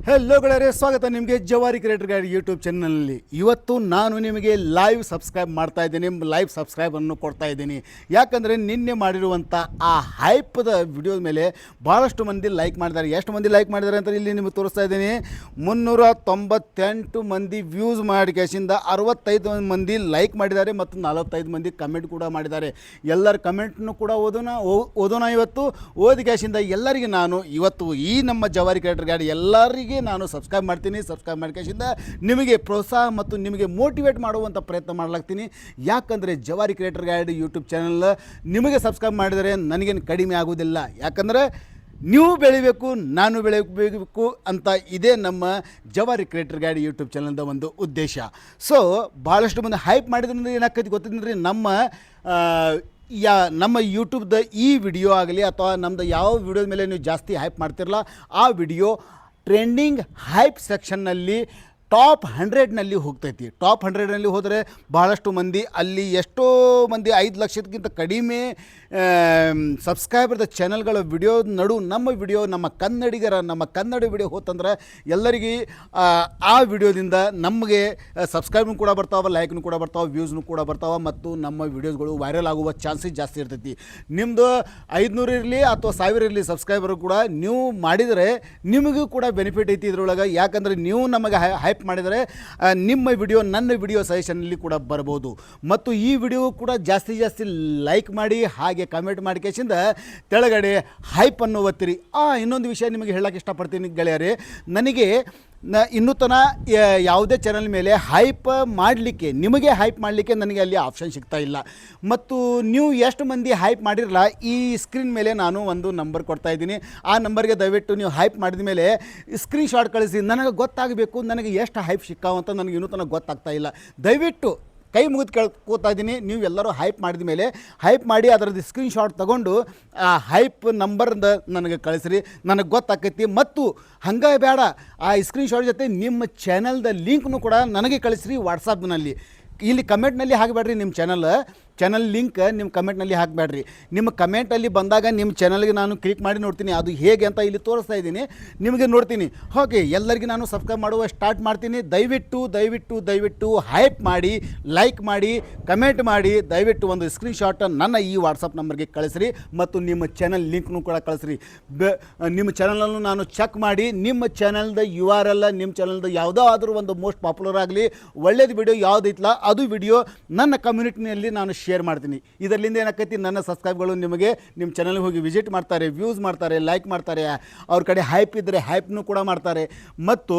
Hello ಗೆಳೆಯರೇ, ಸ್ವಾಗತ ನಿಮಗೆ ಜವಾರಿ ಕ್ರಿಯೇಟರ್ ಗೈಡ್ ಯೂಟ್ಯೂಬ್ ಚಾನಲ್ನಲ್ಲಿ. ಇವತ್ತು ನಾನು ನಿಮಗೆ ಲೈವ್ ಸಬ್ಸ್ಕ್ರೈಬ್ ಮಾಡ್ತಾ ಇದ್ದೀನಿ, ಲೈವ್ ಸಬ್ಸ್ಕ್ರೈಬನ್ನು ಕೊಡ್ತಾ ಇದ್ದೀನಿ. ಯಾಕಂದರೆ ನಿನ್ನೆ ಮಾಡಿರುವಂಥ ಆ ಹೈಪದ ವಿಡಿಯೋದ ಮೇಲೆ ಭಾಳಷ್ಟು ಮಂದಿ ಲೈಕ್ ಮಾಡಿದ್ದಾರೆ. ಎಷ್ಟು ಮಂದಿ ಲೈಕ್ ಮಾಡಿದ್ದಾರೆ ಅಂತ ಇಲ್ಲಿ ನಿಮಗೆ ತೋರಿಸ್ತಾ ಇದ್ದೀನಿ. 398 ಮಂದಿ ವ್ಯೂಸ್ ಮಾಡಿ ಕ್ಯಾಶಿಂದ 65 ಮಂದಿ ಲೈಕ್ ಮಾಡಿದ್ದಾರೆ ಮತ್ತು 45 ಮಂದಿ ಕಮೆಂಟ್ ಕೂಡ ಮಾಡಿದ್ದಾರೆ. ಎಲ್ಲರ ಕಮೆಂಟ್ನು ಕೂಡ ಓದೋಣ. ಇವತ್ತು ಓದಿ ಕ್ಯಾಶಿಂದ ಎಲ್ಲರಿಗೆ ನಾನು ಇವತ್ತು ಈ ನಮ್ಮ ಜವಾರಿ ಕ್ರಿಯೇಟರ್ ಗೈಡ್ ಎಲ್ಲರಿಗೆ ನಾನು ಸಬ್ಸ್ಕ್ರೈಬ್ ಮಾಡ್ತೀನಿ. ಸಬ್ಸ್ಕ್ರೈಬ್ ಮಾಡ್ಕೇಶಿಂದ ನಿಮಗೆ ಪ್ರೋತ್ಸಾಹ ಮತ್ತು ನಿಮಗೆ ಮೋಟಿವೇಟ್ ಮಾಡುವಂಥ ಪ್ರಯತ್ನ ಮಾಡಲಾಗ್ತೀನಿ. ಯಾಕಂದರೆ ಜವಾರಿ ಕ್ರಿಯೇಟರ್ ಗೈಡ್ ಯೂಟ್ಯೂಬ್ ಚಾನಲ್ ನಿಮಗೆ ಸಬ್ಸ್ಕ್ರೈಬ್ ಮಾಡಿದರೆ ನನಗೇನು ಕಡಿಮೆ ಆಗೋದಿಲ್ಲ. ಯಾಕಂದರೆ ನೀವು ಬೆಳಿಬೇಕು, ನಾನು ಬೆಳಿಬೇಕು ಅಂತ ಇದೇ ನಮ್ಮ ಜವಾರಿ ಕ್ರಿಯೇಟರ್ ಗೈಡ್ ಯೂಟ್ಯೂಬ್ ಚಾನಲ್ದ ಒಂದು ಉದ್ದೇಶ. ಸೊ ಭಾಳಷ್ಟು ಮಂದಿ ಹೈಪ್ ಮಾಡಿದ್ರಿಂದ ಏನಾಗ್ತೈತಿ ಗೊತ್ತಿದ್ರಿ, ನಮ್ಮ ಯೂಟ್ಯೂಬ್ದ ಈ ವಿಡಿಯೋ ಆಗಲಿ ಅಥವಾ ನಮ್ಮದು ಯಾವ ವಿಡಿಯೋದ ಮೇಲೆ ನೀವು ಜಾಸ್ತಿ ಹೈಪ್ ಮಾಡ್ತಿರಲ್ಲ, ಆ ವಿಡಿಯೋ ಟ್ರೆಂಡಿಂಗ್ ಹೈಪ್ ಸೆಕ್ಷನ್ನಲ್ಲಿ ಟಾಪ್ 100ನಲ್ಲಿ ಹೋಗ್ತೈತಿ. ಟಾಪ್ 100ನಲ್ಲಿ ಹೋದರೆ ಭಾಳಷ್ಟು ಮಂದಿ ಅಲ್ಲಿ ಎಷ್ಟೋ ಮಂದಿ 5 ಲಕ್ಷಕ್ಕಿಂತ ಕಡಿಮೆ ಸಬ್ಸ್ಕ್ರೈಬರ್ದ ಚಾನಲ್ಗಳ ವಿಡಿಯೋ ನಮ್ಮ ವಿಡಿಯೋ ನಮ್ಮ ಕನ್ನಡ ವಿಡಿಯೋ ಹೋತಂದ್ರೆ ಎಲ್ಲರಿಗೆ ಆ ವಿಡಿಯೋದಿಂದ ನಮಗೆ ಸಬ್ಸ್ಕ್ರೈಬ್ನು ಕೂಡ ಬರ್ತಾವೆ, ಲೈಕ್ನು ಕೂಡ ಬರ್ತಾವೆ, ವ್ಯೂಸ್ನು ಕೂಡ ಬರ್ತಾವೆ ಮತ್ತು ನಮ್ಮ ವಿಡಿಯೋಸ್ಗಳು ವೈರಲ್ ಆಗುವ ಚಾನ್ಸಸ್ ಜಾಸ್ತಿ ಇರ್ತೈತಿ. ನಿಮ್ಮದು 500 ಇರಲಿ ಅಥವಾ 1000 ಇರಲಿ ಸಬ್ಸ್ಕ್ರೈಬರ್ ಕೂಡ ನೀವು ಮಾಡಿದರೆ ನಿಮಗೂ ಕೂಡ ಬೆನಿಫಿಟ್ ಐತಿ ಇದರೊಳಗೆ. ಯಾಕಂದರೆ ನೀವು ನಮಗೆ ಹೈಪ್ ಮಾಡಿದರೆ ನಿಮ್ಮ ವಿಡಿಯೋ ನನ್ನ ವಿಡಿಯೋ ಸಜೆಷನ್ನಲ್ಲಿ ಕೂಡ ಬರ್ಬೋದು. ಮತ್ತು ಈ ವಿಡಿಯೋ ಕೂಡ ಜಾಸ್ತಿ ಲೈಕ್ ಮಾಡಿ ಹಾಗೆ ಕಮೆಂಟ್ ಮಾಡಿಕೆಸಿಂದ ಕೆಳಗಡೆ ಹೈಪನ್ನು ಒತ್ತಿರಿ. ಇನ್ನೊಂದು ವಿಷಯ ನಿಮಗೆ ಹೇಳಕ್ಕೆ ಇಷ್ಟಪಡ್ತೀನಿ ಗೆಳೆಯರೇ, ನನಗೆ ಇನ್ನೂ ಯಾವುದೇ ಚಾನಲ್ ಮೇಲೆ ನಿಮಗೆ ಹೈಪ್ ಮಾಡಲಿಕ್ಕೆ ನನಗೆ ಅಲ್ಲಿ ಆಪ್ಷನ್ ಸಿಗ್ತಾ ಇಲ್ಲ. ಮತ್ತು ನೀವು ಎಷ್ಟು ಮಂದಿ ಹೈಪ್ ಮಾಡಿರಲ್ಲ, ಈ ಸ್ಕ್ರೀನ್ ಮೇಲೆ ನಾನು ಒಂದು ನಂಬರ್ ಕೊಡ್ತಾ ಇದ್ದೀನಿ. ಆ ನಂಬರ್ಗೆ ದಯವಿಟ್ಟು ನೀವು ಹೈಪ್ ಮಾಡಿದ ಮೇಲೆ ಸ್ಕ್ರೀನ್ ಶಾಟ್ ಕಳಿಸಿ. ನನಗೆ ಗೊತ್ತಾಗಬೇಕು ನನಗೆ ಎಷ್ಟು ಹೈಪ್ ಸಿಕ್ಕಾವಂತ ನನಗೆ ಇನ್ನೂ ಗೊತ್ತಾಗ್ತಾ ಇಲ್ಲ. ದಯವಿಟ್ಟು ಕೈ ಮುಗಿದು ಕೇಳ್ಕೋತಾ ಇದ್ದೀನಿ, ನೀವು ಎಲ್ಲರೂ ಹೈಪ್ ಮಾಡಿದ ಮೇಲೆ ಹೈಪ್ ಮಾಡಿ ಅದರದ್ದು ಸ್ಕ್ರೀನ್ ಶಾಟ್ ತೊಗೊಂಡು ಆ ಹೈಪ್ ನಂಬರ್ದ ನನಗೆ ಕಳಿಸ್ರಿ, ನನಗೆ ಗೊತ್ತಾಕೈತಿ. ಮತ್ತು ಹಂಗೆ ಬೇಡ, ಆ ಸ್ಕ್ರೀನ್ ಶಾಟ್ ಜೊತೆ ನಿಮ್ಮ ಚಾನಲ್ದ ಲಿಂಕ್ನು ಕೂಡ ನನಗೆ ಕಳಿಸ್ರಿ ವಾಟ್ಸಪ್ನಲ್ಲಿ. ಇಲ್ಲಿ ಕಮೆಂಟ್ನಲ್ಲಿ ಹಾಕಬೇಡ್ರಿ, ನಿಮ್ಮ ಚಾನಲ್ ಲಿಂಕ್ ನಿಮ್ಮ ಕಮೆಂಟ್ನಲ್ಲಿ ಹಾಕಬೇಡ್ರಿ. ನಿಮ್ಮ ಕಮೆಂಟಲ್ಲಿ ಬಂದಾಗ ನಿಮ್ಮ ಚಾನಲ್ಗೆ ನಾನು ಕ್ಲಿಕ್ ಮಾಡಿ ನೋಡ್ತೀನಿ, ಅದು ಹೇಗೆ ಅಂತ ಇಲ್ಲಿ ತೋರಿಸ್ತಾ ಇದ್ದೀನಿ, ನಿಮಗೆ ನೋಡ್ತೀನಿ. ಓಕೆ, ಎಲ್ಲರಿಗೂ ನಾನು ಸಬ್ಸ್ಕ್ರೈಬ್ ಮಾಡುವ ಸ್ಟಾರ್ಟ್ ಮಾಡ್ತೀನಿ. ದಯವಿಟ್ಟು ಹೈಪ್ ಮಾಡಿ, ಲೈಕ್ ಮಾಡಿ, ಕಮೆಂಟ್ ಮಾಡಿ, ದಯವಿಟ್ಟು ಒಂದು ಸ್ಕ್ರೀನ್ ಶಾಟ್ ನನ್ನ ಈ ವಾಟ್ಸಪ್ ನಂಬರ್ಗೆ ಕಳಿಸ್ರಿ ಮತ್ತು ನಿಮ್ಮ ಚಾನಲ್ ಲಿಂಕ್ನು ಕೂಡ ಕಳಿಸ್ರಿ. ನಿಮ್ಮ ಚಾನಲನ್ನು ನಾನು ಚೆಕ್ ಮಾಡಿ ನಿಮ್ಮ ಚಾನಲ್ದ URL, ನಿಮ್ಮ ಚಾನಲ್ದ ಯಾವುದೋ ಆದರೂ ಒಂದು ಮೋಸ್ಟ್ ಪಾಪ್ಯುಲರ್ ಆಗಲಿ ಒಳ್ಳೇದು ವಿಡಿಯೋ ಯಾವುದೈತಲ್ಲ ಅದು ವಿಡಿಯೋ ನನ್ನ ಕಮ್ಯುನಿಟಿನಲ್ಲಿ ನಾನು ಶೇರ್ ಮಾಡ್ತೀನಿ. ಇದರಿಂದ ಏನಾಕೈತಿ, ನನ್ನ ಸಬ್ಸ್ಕ್ರೈಬ್ಗಳು ನಿಮಗೆ ನಿಮ್ಮ ಚಾನಲ್ಗೆ ಹೋಗಿ ವಿಸಿಟ್ ಮಾಡ್ತಾರೆ, ವ್ಯೂಸ್ ಮಾಡ್ತಾರೆ, ಲೈಕ್ ಮಾಡ್ತಾರೆ, ಅವ್ರ ಕಡೆ ಹೈಪ್ ಇದ್ದರೆ ಹೈಪ್ನು ಕೂಡ ಮಾಡ್ತಾರೆ ಮತ್ತು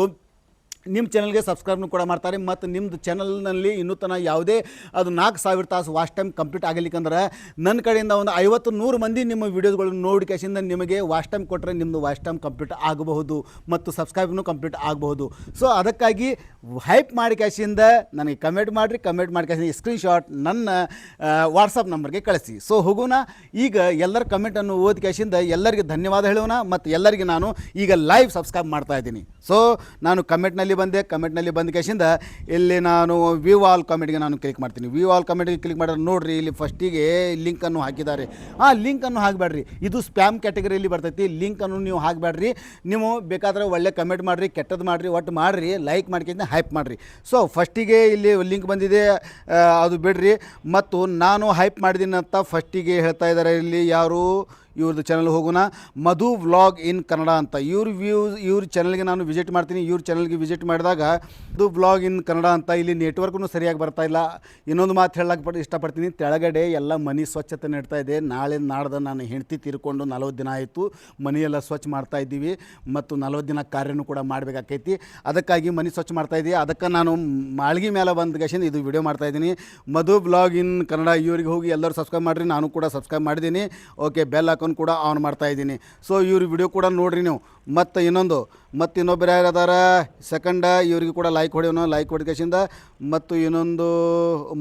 ನಿಮ್ಮ ಚಾನಲ್ಗೆ ಸಬ್ಸ್ಕ್ರೈಬ್ನು ಕೂಡ ಮಾಡ್ತಾರೆ. ಮತ್ತು ನಿಮ್ಮದು ಚಾನಲ್ನಲ್ಲಿ ಇನ್ನೂ ಯಾವುದೇ ಅದು 4000 ತಾಸು ವಾಚ್ ಟೈಮ್ ಕಂಪ್ಲೀಟ್ ಆಗಲಿಕ್ಕಂದ್ರೆ ನನ್ನ ಕಡೆಯಿಂದ ಒಂದು 50-100 ಮಂದಿ ನಿಮ್ಮ ವೀಡಿಯೋಸ್ಗಳನ್ನು ನೋಡಿ ಕ್ಯಾಶಿಂದ ನಿಮಗೆ ವಾಚ್ ಟೈಮ್ ಕೊಟ್ಟರೆ ನಿಮ್ಮದು ವಾಚ್ ಟೈಮ್ ಕಂಪ್ಲೀಟ್ ಆಗಬಹುದು ಮತ್ತು ಸಬ್ಸ್ಕ್ರೈಬ್ನು ಕಂಪ್ಲೀಟ್ ಆಗಬಹುದು. ಸೊ ಅದಕ್ಕಾಗಿ ಹೈಪ್ ಮಾಡಿ ಕ್ಯಾಶಿಂದ ನನಗೆ ಕಮೆಂಟ್ ಮಾಡಿ ಕ್ಯಾಶಿಂದ ಸ್ಕ್ರೀನ್ ಶಾಟ್ ನನ್ನ ವಾಟ್ಸಪ್ ನಂಬರ್ಗೆ ಕಳಿಸಿ. ಸೊ ಹೋಗೋಣ, ಈಗ ಎಲ್ಲರ ಕಮೆಂಟನ್ನು ಓದಿ ಕ್ಯಾಶಿಂದ ಎಲ್ಲರಿಗೆ ಧನ್ಯವಾದ ಹೇಳೋಣ ಮತ್ತು ಎಲ್ಲರಿಗೆ ನಾನು ಈಗ ಲೈವ್ ಸಬ್ಸ್ಕ್ರೈಬ್ ಮಾಡ್ತಾ ಇದ್ದೀನಿ. ಸೊ ನಾನು ಕಮೆಂಟ್ನಲ್ಲಿ ಬಂದ ಕೇಸಿಂದ ಇಲ್ಲಿ ನಾನು ವ್ಯೂ ಆಲ್ ಕಾಮೆಂಟ್ಗೆ ನಾನು ಕ್ಲಿಕ್ ಮಾಡ್ತೀನಿ. ವ್ಯೂ ಆಲ್ ಕಾಮೆಂಟ್ಗೆ ಕ್ಲಿಕ್ ಮಾಡಿದ್ರೆ ನೋಡಿರಿ, ಇಲ್ಲಿ ಫಸ್ಟಿಗೆ ಲಿಂಕನ್ನು ಹಾಕಿದ್ದಾರೆ. ಲಿಂಕನ್ನು ಹಾಕಬೇಡ್ರಿ, ಇದು ಸ್ಪ್ಯಾಮ್ ಕ್ಯಾಟಗರಿಯಲ್ಲಿ ಬರ್ತೈತಿ. ಲಿಂಕನ್ನು ನೀವು ಹಾಕಬೇಡ್ರಿ. ನೀವು ಬೇಕಾದರೆ ಒಳ್ಳೆ ಕಮೆಂಟ್ ಮಾಡಿರಿ, ಕೆಟ್ಟದ್ದು ಮಾಡಿರಿ, ಒಟ್ಟು ಮಾಡಿರಿ, ಲೈಕ್ ಮಾಡ್ಕೊಂಡು ಹೈಪ್ ಮಾಡಿರಿ. ಸೊ ಫಸ್ಟಿಗೆ ಇಲ್ಲಿ ಲಿಂಕ್ ಬಂದಿದೆ, ಅದು ಬಿಡ್ರಿ. ಮತ್ತು ನಾನು ಹೈಪ್ ಮಾಡಿದ್ದೀನಿ ಅಂತ ಫಸ್ಟಿಗೆ ಹೇಳ್ತಾ ಇದ್ದಾರೆ. ಇಲ್ಲಿ ಯಾರು ಇವ್ರದ್ದು ಚಾನಲ್ ಹೋಗೋಣ, ಮಧು ವ್ಲಾಗ್ ಇನ್ ಕನ್ನಡ ಅಂತ. ಇವ್ರ ಚಾನಲ್ಗೆ ನಾನು ವಿಸಿಟ್ ಮಾಡ್ತೀನಿ. ಇವ್ರ ಚಾನಲ್ಗೆ ವಿಸಿಟ್ ಮಾಡಿದಾಗ ಮಧು ವ್ಲಾಗ್ ಇನ್ ಕನ್ನಡ ಅಂತ ಇಲ್ಲಿ ನೆಟ್ವರ್ಕ್ನು ಸರಿಯಾಗಿ ಬರ್ತಾ ಇಲ್ಲ. ಇನ್ನೊಂದು ಮಾತು ಹೇಳಕ್ಕೆ ಇಷ್ಟಪಡ್ತೀನಿ, ತೆಳಗಡೆ ಎಲ್ಲ ಮನೆ ಸ್ವಚ್ಛತೆ ನಡ್ತಾ ಇದೆ. ನಾಳೆ ನಾಡ್ದು ನಾನು ಹೆಂಡತಿ ತೀರ್ಕೊಂಡು 40 ದಿನ ಆಯಿತು. ಮನೆಯೆಲ್ಲ ಸ್ವಚ್ಛ ಮಾಡ್ತಾ ಇದ್ದೀವಿ ಮತ್ತು 40 ದಿನ ಕಾರ್ಯನೂ ಕೂಡ ಮಾಡಬೇಕಾಕೈತಿ. ಅದಕ್ಕಾಗಿ ಮನೆ ಸ್ವಚ್ಛ ಮಾಡ್ತಾಯಿದ್ದೀವಿ. ಅದಕ್ಕೆ ನಾನು ಮಾಳ್ಗಿ ಮೇಲೆ ಬಂದ ಗೇಶನ್ ಇದು ವಿಡಿಯೋ ಮಾಡ್ತಾಯಿದ್ದೀನಿ. ಮಧು ವ್ಲಾಗ್ ಇನ್ ಕನ್ನಡ, ಇವ್ರಿಗೆ ಹೋಗಿ ಎಲ್ಲರೂ ಸಬ್ಸ್ಕ್ರೈಬ್ ಮಾಡಿರಿ. ನಾನು ಕೂಡ ಸಬ್ಸ್ಕ್ರೈಬ್ ಮಾಡಿದ್ದೀನಿ. ಓಕೆ, ಬೆಲ್ ಹಾಕೊಂಡು ಕೂಡ ಆನ್ ಮಾಡ್ತಾ ಇದ್ದೀನಿ. ಸೊ ಇವ್ರ ವಿಡಿಯೋ ಕೂಡ ನೋಡಿರಿ ನೀವು. ಮತ್ತು ಇನ್ನೊಬ್ಬರು ಯಾರದಾರ ಸೆಕೆಂಡ, ಇವ್ರಿಗೆ ಕೂಡ ಲೈಕ್ ಹೊಡಿಕೆಸಿಂದ. ಮತ್ತು ಇನ್ನೊಂದು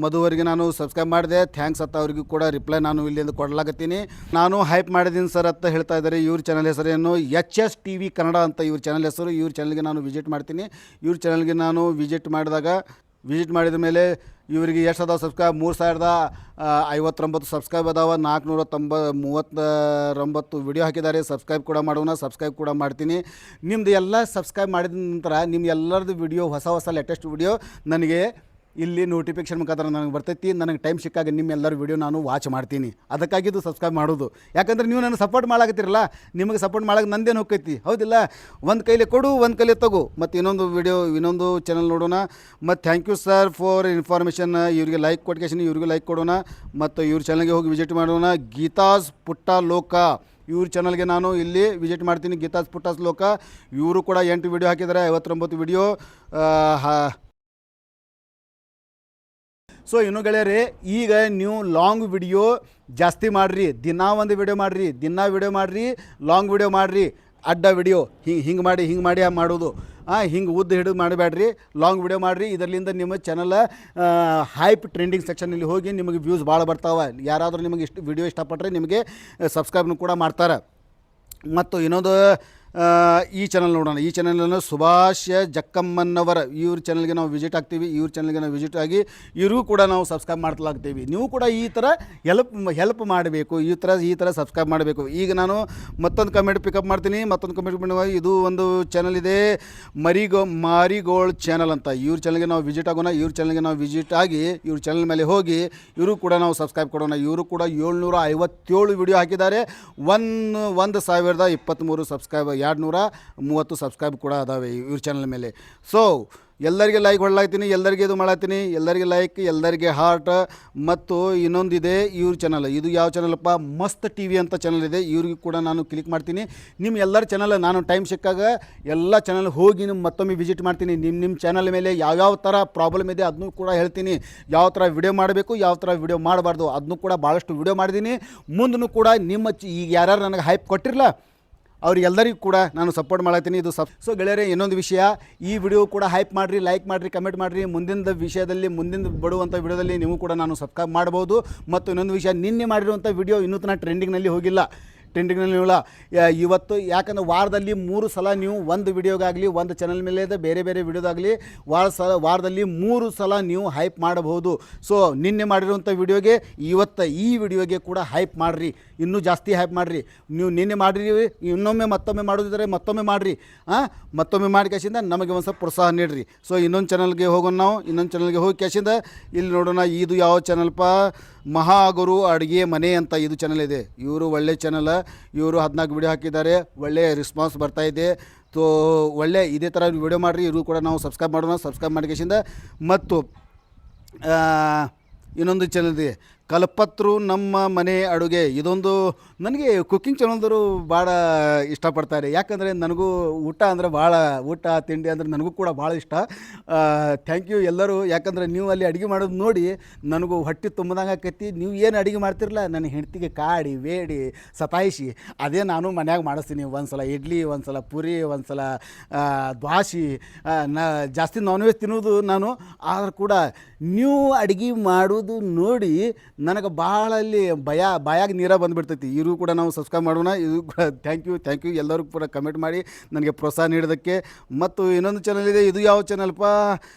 ಮಧುವರಿಗೆ ನಾನು ಸಬ್ಸ್ಕ್ರೈಬ್ ಮಾಡಿದೆ, ಥ್ಯಾಂಕ್ಸ್ ಅಂತ ಅವ್ರಿಗೂ ಕೂಡ ರಿಪ್ಲೈ ನಾನು ಇಲ್ಲಿಂದ ಕೊಡಲಾಗತ್ತೀನಿ. ನಾನು ಹೈಪ್ ಮಾಡಿದ್ದೀನಿ ಸರ್ ಅಂತ ಹೇಳ್ತಾ ಇದ್ದಾರೆ. ಇವ್ರ ಚಾನಲ್ ಹೆಸರೇನು HS TV ಕನ್ನಡ ಅಂತ ಇವ್ರ ಚಾನಲ್ ಹೆಸರು. ಇವ್ರ ಚಾನಲ್ಗೆ ನಾನು ವಿಸಿಟ್ ಮಾಡ್ತೀನಿ. ಇವ್ರ ಚಾನಲ್ಗೆ ನಾನು ವಿಸಿಟ್ ಮಾಡಿದಾಗ ವಿಸಿಟ್ ಮಾಡಿದ ಮೇಲೆ ಇವರಿಗೆ ಎಷ್ಟು ಅದಾವೆ ಸಬ್ಸ್ಕ್ರೈಬ್ 3059 ಸಬ್ಸ್ಕ್ರೈಬ್ ಅದಾವೆ. 439 ವಿಡಿಯೋ ಹಾಕಿದ್ದಾರೆ. ಸಬ್ಸ್ಕ್ರೈಬ್ ಕೂಡ ಮಾಡೋಣ, ಸಬ್ಸ್ಕ್ರೈಬ್ ಕೂಡ ಮಾಡ್ತೀನಿ. ನಿಮ್ಮದು ಎಲ್ಲ ಸಬ್ಸ್ಕ್ರೈಬ್ ಮಾಡಿದ ನಂತರ ನಿಮ್ಮ ಎಲ್ಲರದ್ದು ವಿಡಿಯೋ ಹೊಸ ಲೇಟೆಸ್ಟ್ ವಿಡಿಯೋ ನನಗೆ ಇಲ್ಲಿ ನೋಟಿಫಿಕೇಷನ್ ಮುಖಾಂತರ ನನಗೆ ಬರ್ತೈತಿ. ನನಗೆ ಟೈಮ್ ಸಿಕ್ಕಾಗ ನಿಮ್ಮೆಲ್ಲರ ವಿಡಿಯೋ ನಾನು ವಾಚ್ ಮಾಡ್ತೀನಿ. ಅದಕ್ಕಾಗಿದ್ದು ಸಬ್ಸ್ಕ್ರೈಬ್ ಮಾಡೋದು. ಯಾಕಂದ್ರೆ ನೀವು ನನಗೆ ಸಪೋರ್ಟ್ ಮಾಡಾಕತ್ತೀರಲ್ಲ, ನಿಮಗೆ ಸಪೋರ್ಟ್ ಮಾಡೋಕೆ ನಂದೇನು ಹೋಗ್ತೈತಿ, ಹೌದಿಲ್ಲ? ಒಂದು ಕೈಲಿ ಕೊಡು, ಒಂದು ಕೈಲಿ ತಗೋ. ಮತ್ತು ಇನ್ನೊಂದು ಚಾನಲ್ ನೋಡೋಣ. ಮತ್ತು thank you sir for information. ಇವರಿಗೆ ಲೈಕ್ ಕೊಟ್ಕೇಶನ್ ಇವ್ರಿಗೆ ಲೈಕ್ ಕೊಡೋಣ. ಮತ್ತು ಇವ್ರ ಚಾನಲ್ಗೆ ಹೋಗಿ ವಿಸಿಟ್ ಮಾಡೋಣ. ಗೀತಾಸ್ ಪುಟ್ಟ ಲೋಕ ಇವ್ರ ಚಾನಲ್ಗೆ ನಾನು ಇಲ್ಲಿ ವಿಸಿಟ್ ಮಾಡ್ತೀನಿ. ಗೀತಾಸ್ ಪುಟ್ಟಾಸ್ ಲೋಕ ಇವರು ಕೂಡ 8 ವಿಡಿಯೋ ಹಾಕಿದ್ದಾರೆ, 59 ವಿಡಿಯೋ. ಸೊ ಇನ್ನು ಗೆಳೆಯರೆ, ಈಗ ನೀವು ಲಾಂಗ್ ವಿಡಿಯೋ ಜಾಸ್ತಿ ಮಾಡಿರಿ. ದಿನ ಒಂದು ವಿಡಿಯೋ ಮಾಡಿರಿ, ಲಾಂಗ್ ವಿಡಿಯೋ ಮಾಡಿರಿ. ಅಡ್ಡ ವಿಡಿಯೋ ಹಿಂಗೆ ಮಾಡಿ ಮಾಡೋದು. ಹಿಂಗೆ ಉದ್ದ ಹಿಡಿದು ಮಾಡಬೇಡ್ರಿ, ಲಾಂಗ್ ವಿಡಿಯೋ ಮಾಡಿರಿ. ಇದರಿಂದ ನಿಮ್ಮ ಚಾನಲ್ ಹೈಪ್ ಟ್ರೆಂಡಿಂಗ್ ಸೆಕ್ಷನಲ್ಲಿ ಹೋಗಿ ನಿಮಗೆ ವ್ಯೂಸ್ ಭಾಳ ಬರ್ತಾವೆ. ಯಾರಾದರೂ ನಿಮಗೆ ವಿಡಿಯೋ ಇಷ್ಟಪಟ್ಟರೆ ನಿಮಗೆ ಸಬ್ಸ್ಕ್ರೈಬ್ನು ಕೂಡ ಮಾಡ್ತಾರೆ. ಮತ್ತು ಇನ್ನೊಂದು ಈ ಚಾನಲ್ ನೋಡೋಣ. ಈ ಚಾನಲನ್ನು ಸುಭಾಷ್ ಜಕ್ಕಮ್ಮನವರ ಇವ್ರ ಚಾನಲ್ಗೆ ನಾವು ವಿಸಿಟ್ ಆಗ್ತೀವಿ. ಇವ್ರ ಚಾನಲ್ಗೆ ನಾವು ವಿಸಿಟ್ ಆಗಿ ಇವ್ರಿಗೂ ಕೂಡ ನಾವು ಸಬ್ಸ್ಕ್ರೈಬ್ ಮಾಡ್ಲಾಗ್ತೀವಿ. ನೀವು ಕೂಡ ಈ ಥರ ಹೆಲ್ಪ್ ಮಾಡಬೇಕು, ಈ ಥರ ಸಬ್ಸ್ಕ್ರೈಬ್ ಮಾಡಬೇಕು. ಈಗ ನಾನು ಮತ್ತೊಂದು ಕಮೆಂಟ್ ಪಿಕಪ್ ಮಾಡ್ತೀನಿ. ಇದು ಒಂದು ಚಾನಲ್ ಇದೆ, ಮಾರಿಗೋಲ್ಡ್ ಚಾನಲ್ ಅಂತ. ಇವ್ರ ಚಾನಲ್ಗೆ ನಾವು ವಿಸಿಟ್ ಆಗೋಣ. ಇವ್ರ ಚಾನಲ್ಗೆ ನಾವು ವಿಸಿಟ್ ಆಗಿ ಇವ್ರ ಚಾನಲ್ ಮೇಲೆ ಹೋಗಿ ಇವರು ಕೂಡ ನಾವು ಸಬ್ಸ್ಕ್ರೈಬ್ ಕೊಡೋಣ. ಇವರು ಕೂಡ 757 ವಿಡಿಯೋ ಹಾಕಿದ್ದಾರೆ. 1023 ಸಬ್ಸ್ಕ್ರೈಬ್, 230 ಸಬ್ಸ್ಕ್ರೈಬ್ ಕೂಡ ಅದಾವೆ ಇವ್ರ ಚಾನಲ್ ಮೇಲೆ. ಸೊ ಎಲ್ಲರಿಗೆ ಲೈಕ್ ಹೊಡ್ಲಾಗ್ತೀನಿ, ಎಲ್ಲರಿಗೆ ಇದು ಮಾಡತ್ತೀನಿ. ಎಲ್ಲರಿಗೆ ಲೈಕ್, ಎಲ್ಲರಿಗೆ ಹಾರ್ಟ್. ಮತ್ತು ಇನ್ನೊಂದಿದೆ ಇವ್ರ ಚಾನಲ್. ಇದು ಯಾವ ಚಾನಲಪ್ಪ? ಮಸ್ತ್ TV ಅಂತ ಚಾನಲ್ ಇದೆ. ಇವ್ರಿಗೆ ಕೂಡ ನಾನು ಕ್ಲಿಕ್ ಮಾಡ್ತೀನಿ. ನಿಮ್ಮ ಎಲ್ಲರ ಚಾನಲ್ ನಾನು ಟೈಮ್ ಸಿಕ್ಕಾಗ ಎಲ್ಲ ಚಾನಲ್ ಹೋಗಿ ಮತ್ತೊಮ್ಮೆ ವಿಸಿಟ್ ಮಾಡ್ತೀನಿ. ನಿಮ್ಮ ಚಾನಲ್ ಮೇಲೆ ಯಾವ್ಯಾವ ಥರ ಪ್ರಾಬ್ಲಮ್ ಇದೆ ಅದನ್ನು ಕೂಡ ಹೇಳ್ತೀನಿ. ಯಾವ ಥರ ವಿಡಿಯೋ ಮಾಡಬೇಕು, ಯಾವ ಥರ ವಿಡಿಯೋ ಮಾಡಬಾರ್ದು ಅದನ್ನು ಕೂಡ ಭಾಳಷ್ಟು ವಿಡಿಯೋ ಮಾಡಿದ್ದೀನಿ. ಮುಂದೂ ಕೂಡ ಈಗ ಯಾರು ನನಗೆ ಹೈಪ್ ಕೊಟ್ಟಿರಲ್ಲ ಅವ್ರಿಗೆಲ್ಲರಿಗೂ ಕೂಡ ನಾನು ಸಪೋರ್ಟ್ ಮಾಡತ್ತೀನಿ. ಇದು ಸೊ ಗೆಳೆಯರೆ, ಇನ್ನೊಂದು ವಿಷಯ, ಈ ವಿಡಿಯೋ ಕೂಡ ಹೈಪ್ ಮಾಡಿರಿ, ಲೈಕ್ ಮಾಡಿರಿ, ಕಮೆಂಟ್ ಮಾಡಿರಿ. ಮುಂದಿನ ಬಿಡುವಂಥ ವಿಡಿಯೋದಲ್ಲಿ ನೀವು ಕೂಡ ನಾನು ಸಬ್ಸ್ಕ್ರೈಬ್ ಮಾಡ್ಬೋದು. ಮತ್ತು ಇನ್ನೊಂದು ವಿಷಯ, ನಿನ್ನೆ ಮಾಡಿರುವಂಥ ವಿಡಿಯೋ ಇನ್ನೂ ತನಕ ಟ್ರೆಂಡಿಂಗ್ನಲ್ಲಿ ಹೋಗಿಲ್ಲ. ಇವತ್ತು ಯಾಕಂದರೆ ವಾರದಲ್ಲಿ 3 ಸಲ ನೀವು ಒಂದು ವಿಡಿಯೋಗಾಗಲಿ, ಒಂದು ಚಾನಲ್ ಮೇಲೆ ಬೇರೆ ವಿಡಿಯೋದಾಗಲಿ ವಾರದಲ್ಲಿ 3 ಸಲ ನೀವು ಹೈಪ್ ಮಾಡಬಹುದು. ಸೊ ನಿನ್ನೆ ಮಾಡಿರುವಂಥ ವಿಡಿಯೋಗೆ ಇವತ್ತು ಈ ವಿಡಿಯೋಗೆ ಕೂಡ ಹೈಪ್ ಮಾಡಿರಿ, ಇನ್ನೂ ಜಾಸ್ತಿ ಹೈಪ್ ಮಾಡಿರಿ. ನೀವು ನಿನ್ನೆ ಮಾಡಿರಿ, ಮತ್ತೊಮ್ಮೆ ಮಾಡೋದಿದ್ದರೆ ಮತ್ತೊಮ್ಮೆ ಮಾಡಿರಿ. ಮತ್ತೊಮ್ಮೆ ಮಾಡಿ ಕ್ಯಾಶಿಂದ ನಮಗೆ ಒಂದು ಸ್ವಲ್ಪ ಪ್ರೋತ್ಸಾಹ ನೀಡಿರಿ. ಸೊ ಇನ್ನೊಂದು ಚಾನಲ್ಗೆ ಹೋಗೋಣ. ನಾವು ಇನ್ನೊಂದು ಚಾನಲ್ಗೆ ಹೋಗಿ ಕ್ಯಾಶಿಂದ ಇಲ್ಲಿ ನೋಡೋಣ. ಇದು ಯಾವ ಚಾನಲ್ಪ? ಮಹಾಗುರು ಅಡುಗೆ ಮನೆ ಅಂತ ಇದು ಚಾನಲ್ ಇದೆ. ಇವರು ಒಳ್ಳೆ ಚಾನಲ್. ಇವರು 14 ವಿಡಿಯೋ ಹಾಕಿದ್ದಾರೆ, ಒಳ್ಳೆಯ ರೆಸ್ಪಾನ್ಸ್ ಬರ್ತಾಯಿದೆ. ತೋ ಒಳ್ಳೆ ಇದೇ ಥರ ವಿಡಿಯೋ ಮಾಡಿರಿ. ಇವರು ಕೂಡ ನಾವು ಸಬ್ಸ್ಕ್ರೈಬ್ ಮಾಡೋಣ. ಸಬ್ಸ್ಕ್ರೈಬ್ ಮಾಡಿಕೆಸಿಂದ ಮತ್ತು ಇನ್ನೊಂದು ಚಾನಲ್ ಇದೆ, ಕಲ್ಪತರು ನಮ್ಮ ಮನೆ ಅಡುಗೆ. ಇದೊಂದು ನನಗೆ ಕುಕ್ಕಿಂಗ್ ಚಾನಲ್ದವರು ಭಾಳ ಇಷ್ಟಪಡ್ತಾರೆ. ಯಾಕಂದರೆ ನನಗೂ ಊಟ ತಿಂಡಿ ಅಂದರೆ ನನಗೂ ಕೂಡ ಭಾಳ ಇಷ್ಟ. ಥ್ಯಾಂಕ್ ಯು ಎಲ್ಲರೂ. ಯಾಕಂದರೆ ನೀವು ಅಲ್ಲಿ ಅಡುಗೆ ಮಾಡೋದು ನೋಡಿ ನನಗೂ ಹೊಟ್ಟೆ ತುಂಬಿದಂಗೆ ಆಕೈತಿ. ನೀವು ಏನು ಅಡುಗೆ ಮಾಡ್ತಿರಲ್ಲ, ನನ್ನ ಹೆಂಡ್ತಿಗೆ ಕಾಡಿ ಬೇಡಿ ಸತಾಯಿಸಿ ಅದೇ ನಾನು ಮನ್ಯಾಗ ಮಾಡಿಸ್ತೀನಿ. ಒಂದು ಸಲ ಇಡ್ಲಿ, ಒಂದು ಸಲ ಪೂರಿ, ಒಂದು ಸಲ ದ್ವಾಸೆ. ಜಾಸ್ತಿ ನಾನ್ ವೆಜ್ ತಿನ್ನೋದು ನಾನು. ಆದರೂ ಕೂಡ ನೀವು ಅಡುಗೆ ಮಾಡೋದು ನೋಡಿ ನನಗೆ ಭಾಳ ಅಲ್ಲಿ ಬಾಯಾಗ ನೀರ ಬಂದುಬಿಡ್ತೈತಿ. ಇವರು ಕೂಡ ನಾವು ಸಬ್ಸ್ಕ್ರೈಬ್ ಮಾಡೋಣ. ಇದು ಕೂಡ ಥ್ಯಾಂಕ್ ಯು ಎಲ್ಲರಿಗೂ ಕೂಡ ಕಮೆಂಟ್ ಮಾಡಿ ನನಗೆ ಪ್ರೋತ್ಸಾಹ ನೀಡೋದಕ್ಕೆ. ಮತ್ತು ಇನ್ನೊಂದು ಚಾನಲ್ ಇದೆ. ಇದು ಯಾವ ಚಾನಲ್ಪ?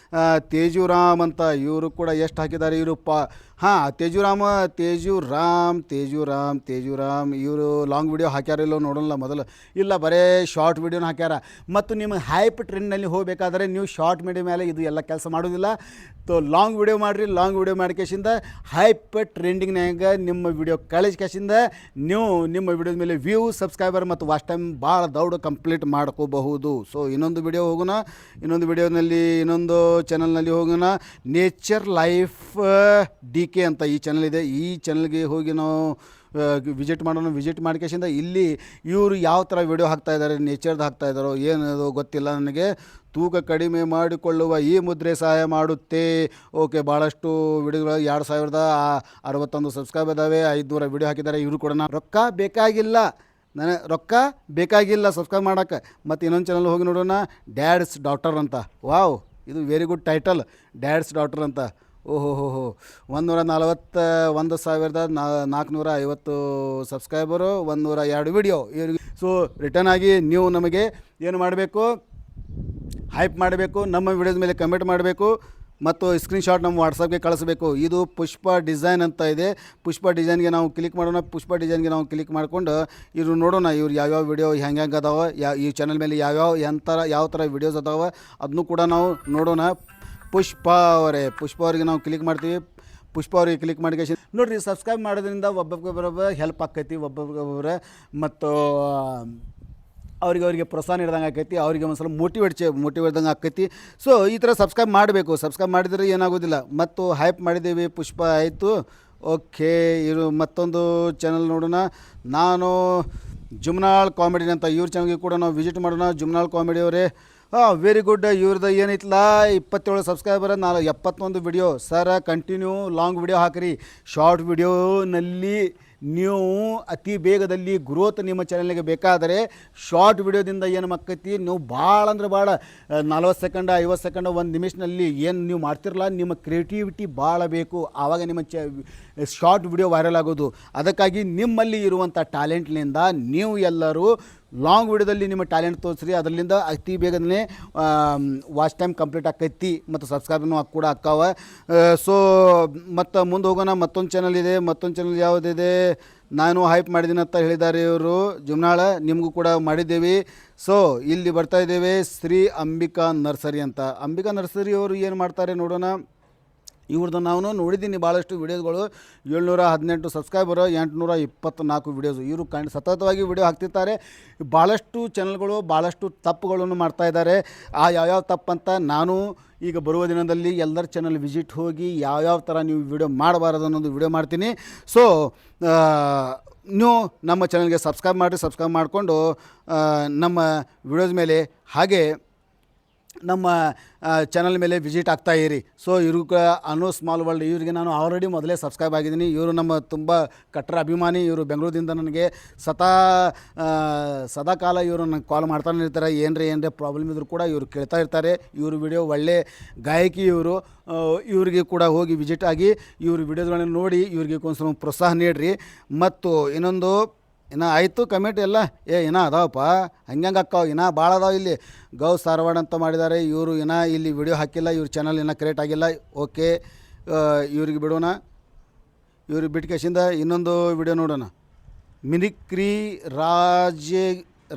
ತೇಜುರಾಮ್ ಅಂತ. ಇವರು ಕೂಡ ಎಷ್ಟು ಹಾಕಿದ್ದಾರೆ ಇವರು ತೇಜುರಾಮ್ ಇವರು ಲಾಂಗ್ ವಿಡಿಯೋ ಹಾಕ್ಯಾರಿಲ್ಲೋ ನೋಡೋಲ್ಲ ಮೊದಲು. ಇಲ್ಲ, ಬರೇ ಶಾರ್ಟ್ ವಿಡಿಯೋನ ಹಾಕ್ಯಾರ. ಮತ್ತು ನಿಮ್ಮ ಹೈಪ್ ಟ್ರೆಂಡ್ನಲ್ಲಿ ಹೋಗಬೇಕಾದ್ರೆ ನೀವು ಶಾರ್ಟ್ ವಿಡಿಯೋ ಮೇಲೆ ಇದು ಎಲ್ಲ ಕೆಲಸ ಮಾಡೋದಿಲ್ಲ. ಲಾಂಗ್ ವಿಡಿಯೋ ಮಾಡಿರಿ. ಲಾಂಗ್ ವಿಡಿಯೋ ಮಾಡಿಕೆಸಿಂದ ಹೈಪ್ ಟ್ರೆಂಡಿಂಗ್ನಾಗ ನಿಮ್ಮ ವಿಡಿಯೋ ಕಳಿಸ್ಕೆಸಿಂದ ನೀವು ನಿಮ್ಮ ವಿಡಿಯೋದ ಮೇಲೆ ವ್ಯೂ, ಸಬ್ಸ್ಕ್ರೈಬರ್ ಮತ್ತು ವಾಚ್ ಟೈಮ್ ಭಾಳ ದೌಡ್ ಕಂಪ್ಲೀಟ್ ಮಾಡ್ಕೋಬಹುದು. ಸೊ ಇನ್ನೊಂದು ವಿಡಿಯೋ ಹೋಗೋಣ. ಇನ್ನೊಂದು ಚಾನಲ್ನಲ್ಲಿ ಹೋಗೋಣ. ನೇಚರ್ ಲೈಫ್ DK ಅಂತ ಈ ಚಾನಲ್ ಇದೆ. ಈ ಚಾನಲ್ಗೆ ಹೋಗಿ ನಾವು ವಿಸಿಟ್ ಮಾಡೋಣ. ವಿಸಿಟ್ ಮಾಡ್ಕೆಸಿಂದ ಇಲ್ಲಿ ಇವರು ಯಾವ ಥರ ವಿಡಿಯೋ ಹಾಕ್ತಾಯಿದ್ದಾರೆ, ನೇಚರ್ದು ಹಾಕ್ತಾಯಿದ್ದಾರೋ ಏನದು ಗೊತ್ತಿಲ್ಲ ನನಗೆ. ತೂಕ ಕಡಿಮೆ ಮಾಡಿಕೊಳ್ಳುವ ಈ ಮುದ್ರೆ ಸಹಾಯ ಮಾಡುತ್ತೆ. ಓಕೆ, ಭಾಳಷ್ಟು ವಿಡಿಯೋಗಳು 2061 ಸಬ್ಸ್ಕ್ರೈಬ್ ಇದ್ದಾವೆ. 500 ವಿಡಿಯೋ ಹಾಕಿದ್ದಾರೆ. ಇವರು ಕೂಡ ರೊಕ್ಕ ಬೇಕಾಗಿಲ್ಲ ಸಬ್ಸ್ಕ್ರೈಬ್ ಮಾಡೋಕ್ಕೆ. ಮತ್ತು ಇನ್ನೊಂದು ಚಾನಲ್ ಹೋಗಿ ನೋಡೋಣ, ಡ್ಯಾಡ್ಸ್ ಡಾಟರ್ ಅಂತ. ವಾವ್, ಇದು very good title, dads daughter ಅಂತ. 141,450 ಸಬ್ಸ್ಕ್ರೈಬರು, 102 ವಿಡಿಯೋ ಇವ್ರಿಗೆ. ಸೊ ರಿಟರ್ನ್ ಆಗಿ ನೀವು ನಮಗೆ ಏನು ಮಾಡಬೇಕು? ಹೈಪ್ ಮಾಡಬೇಕು. ನಮ್ಮ ವಿಡಿಯೋದ ಮೇಲೆ ಕಮೆಂಟ್ ಮಾಡಬೇಕು. ಮತ್ತು ಸ್ಕ್ರೀನ್ಶಾಟ್ ನಮ್ಮ ವಾಟ್ಸಪ್ಗೆ ಕಳಿಸ್ಬೇಕು. ಇದು ಪುಷ್ಪ ಡಿಸೈನ್ ಅಂತ ಇದೆ. ಪುಷ್ಪ ಡಿಸೈನ್ಗೆ ನಾವು ಕ್ಲಿಕ್ ಮಾಡೋಣ. ಪುಷ್ಪ ಡಿಸೈನ್ಗೆ ನಾವು ಕ್ಲಿಕ್ ಮಾಡ್ಕೊಂಡು ಇವ್ರು ನೋಡೋಣ ಇವ್ರು ಯಾವ್ಯಾವ ವಿಡಿಯೋ ಹೆಂಗೆ ಅದಾವೆ, ಈ ಚಾನಲ್ ಮೇಲೆ ಯಾವ ಥರ ವಿಡಿಯೋಸ್ ಅದಾವೆ ಅದನ್ನು ಕೂಡ ನಾವು ನೋಡೋಣ. ಪುಷ್ಪ ಅವ್ರಿಗೆ ನಾವು ಕ್ಲಿಕ್ ಮಾಡ್ತೀವಿ. ಪುಷ್ಪ ಅವ್ರಿಗೆ ಕ್ಲಿಕ್ ಮಾಡಿ ನೋಡಿರಿ, ಸಬ್ಸ್ಕ್ರೈಬ್ ಮಾಡೋದ್ರಿಂದ ಒಬ್ಬೊಬ್ಬರೊಬ್ಬರ ಹೆಲ್ಪ್ ಆಕೈತಿ, ಒಬ್ಬೊಬ್ಬರ ಮತ್ತು ಅವ್ರಿಗೆ ಪ್ರೋತ್ಸಾಹ ನೀಡ್ದಂಗೆ ಆಕೈತಿ, ಅವ್ರಿಗೆ ಒಂದು ಸಲ ಮೋಟಿವೇಟ್ದಂಗೆ ಆಕೈತಿ. ಸೊ ಈ ಥರ ಸಬ್ಸ್ಕ್ರೈಬ್ ಮಾಡಬೇಕು. ಸಬ್ಸ್ಕ್ರೈಬ್ ಮಾಡಿದರೆ ಏನಾಗೋದಿಲ್ಲ. ಮತ್ತು ಹೈಪ್ ಮಾಡಿದ್ದೀವಿ, ಪುಷ್ಪ ಆಯಿತು. ಓಕೆ, ಇದು ಮತ್ತೊಂದು ಚಾನಲ್ ನೋಡೋಣ. ನಾನು ಜುಮ್ನಾಳ್ ಕಾಮಿಡಿ ಅಂತ ಇವ್ರ ಚಾನಲ್ಗೆ ಕೂಡ ನಾವು ವಿಸಿಟ್ ಮಾಡೋಣ. ಜುಮ್ನಾಳ್ ಕಾಮಿಡಿ ಅವರೇ, ವೆರಿ ಗುಡ್. ಇವ್ರದ್ದು ಏನೈತಲ್ಲ 27 subscriber, 71 video. Sir continue long video ಹಾಕಿರಿ. ಶಾರ್ಟ್ ವಿಡಿಯೋನಲ್ಲಿ ನೀವು ಅತಿ ಬೇಗದಲ್ಲಿ ಗ್ರೋತ್ ನಿಮ್ಮ ಚಾನಲ್ಗೆ ಬೇಕಾದರೆ ಶಾರ್ಟ್ ವಿಡಿಯೋದಿಂದ ಏನು ಮಕ್ಕೈತಿ, ನೀವು ಭಾಳ ಅಂದ್ರೆ ಭಾಳ 40 ಸೆಕೆಂಡ್ 50 ಸೆಕೆಂಡ್ 1 ನಿಮಿಷದಲ್ಲಿ ಏನು ನೀವು ಮಾಡ್ತಿರಲ್ಲ, ನಿಮ್ಮ ಕ್ರಿಯೇಟಿವಿಟಿ ಭಾಳ ಬೇಕು. ಆವಾಗ ನಿಮ್ಮ ಶಾರ್ಟ್ ವಿಡಿಯೋ ವೈರಲ್ ಆಗೋದು. ಅದಕ್ಕಾಗಿ ನಿಮ್ಮಲ್ಲಿ ಇರುವಂಥ ಟ್ಯಾಲೆಂಟ್ನಿಂದ ನೀವು ಎಲ್ಲರೂ ಲಾಂಗ್ ವಿಡಿಯೋದಲ್ಲಿ ನಿಮ್ಮ ಟ್ಯಾಲೆಂಟ್ ತೋರಿಸ್ರಿ. ಅದರಿಂದ ಅತಿ ಬೇಗನೆ ವಾಚ್ ಟೈಮ್ ಕಂಪ್ಲೀಟ್ ಆಕೈತಿ ಮತ್ತು ಸಬ್ಸ್ಕ್ರೈಬ್ನೂ ಕೂಡ ಆಕ್ಕಾವ. ಸೊ ಮತ್ತು ಮುಂದೆ ಹೋಗೋಣ. ಮತ್ತೊಂದು ಚಾನಲ್ ಇದೆ. ಮತ್ತೊಂದು ಚಾನಲ್ ಯಾವುದಿದೆ, ನಾನು ಹೈಪ್ ಮಾಡಿದ್ದೀನಿ ಅಂತ ಹೇಳಿದ್ದಾರೆ ಇವರು ಜುಮ್ನಾಳ, ನಿಮಗೂ ಕೂಡ ಮಾಡಿದ್ದೇವೆ. ಸೊ ಇಲ್ಲಿ ಬರ್ತಾ ಇದ್ದೇವೆ, ಶ್ರೀ ಅಂಬಿಕಾ ನರ್ಸರಿ ಅಂತ. ಅಂಬಿಕಾ ನರ್ಸರಿ ಅವರು ಏನು ಮಾಡ್ತಾರೆ ನೋಡೋಣ. ಇವ್ರದ್ದು ನಾನು ನೋಡಿದ್ದೀನಿ ಭಾಳಷ್ಟು ವೀಡಿಯೋಸ್ಗಳು. 718 ಸಬ್ಸ್ಕ್ರೈಬರ್, 824 ವೀಡಿಯೋಸು. ಇವರು ಸತತವಾಗಿ ವಿಡಿಯೋ ಹಾಕ್ತಿರ್ತಾರೆ. ಭಾಳಷ್ಟು ಚಾನಲ್ಗಳು ಭಾಳಷ್ಟು ತಪ್ಪುಗಳನ್ನು ಮಾಡ್ತಾಯಿದ್ದಾರೆ. ಯಾವ್ಯಾವ ತಪ್ಪಂತ ನಾನು ಈಗ ಬರುವ ದಿನದಲ್ಲಿ ಎಲ್ಲರ ಚಾನಲ್ ವಿಸಿಟ್ ಹೋಗಿ ಯಾವ್ಯಾವ ಥರ ನೀವು ವಿಡಿಯೋ ಮಾಡಬಾರದು ಅನ್ನೋದು ವಿಡಿಯೋ ಮಾಡ್ತೀನಿ. ಸೊ ನೀವು ನಮ್ಮ ಚಾನಲ್ಗೆ ಸಬ್ಸ್ಕ್ರೈಬ್ ಮಾಡಿಕೊಂಡು ನಮ್ಮ ವಿಡಿಯೋಸ್ ಮೇಲೆ ಹಾಗೆ ನಮ್ಮ ಚಾನಲ್ ಮೇಲೆ ವಿಸಿಟ್ ಆಗ್ತಾಯಿರಿ. ಸೊ ಇವ್ರಿಗೆ ಅನು ಸ್ಮಾಲ್ ವರ್ಲ್ಡ್, ಇವರಿಗೆ ನಾನು ಆಲ್ರೆಡಿ ಮೊದಲೇ ಸಬ್ಸ್ಕ್ರೈಬ್ ಆಗಿದ್ದೀನಿ. ಇವರು ನಮ್ಮ ತುಂಬ ಕಟ್ಟರ ಅಭಿಮಾನಿ. ಇವರು ಬೆಂಗಳೂರಿಂದ ನನಗೆ ಸದಾಕಾಲ ಇವರು ನನಗೆ ಕಾಲ್ ಮಾಡ್ತಾನೆ ಇರ್ತಾರೆ. ಏನರೇ ಪ್ರಾಬ್ಲಮ್ ಇದ್ದರೂ ಕೂಡ ಇವರು ಕೇಳ್ತಾ ಇರ್ತಾರೆ. ಇವರು ವಿಡಿಯೋ ಒಳ್ಳೆ ಗಾಯಕಿ. ಇವರಿಗೆ ಕೂಡ ಹೋಗಿ ವಿಸಿಟ್ ಆಗಿ ಇವ್ರ ವಿಡಿಯೋಸ್ಗಳನ್ನು ನೋಡಿ ಇವ್ರಿಗೆ ಕೊಂದು ಪ್ರೋತ್ಸಾಹ ನೀಡ್ರಿ. ಮತ್ತು ಇನ್ನೊಂದು ಆಯಿತು ಕಮೆಂಟ್ ಎಲ್ಲ ಅದಾವಪ್ಪ, ಹಂಗೆ ಅಕ್ಕಾವ ಭಾಳ ಅದಾವೆ. ಇಲ್ಲಿ ಸಾರವಾಡ ಅಂತ ಮಾಡಿದ್ದಾರೆ. ಇವರು ಇಲ್ಲಿ ವಿಡಿಯೋ ಹಾಕಿಲ್ಲ, ಇವ್ರ ಚಾನಲ್ ಕ್ರಿಯೇಟ್ ಆಗಿಲ್ಲ. ಓಕೆ, ಇವ್ರಿಗೆ ಬಿಡೋಣ. ಇವ್ರಿಗೆ ಬಿಟ್ಕೇಶಿಂದ ಇನ್ನೊಂದು ವಿಡಿಯೋ ನೋಡೋಣ. ಮಿಮಿಕ್ರಿ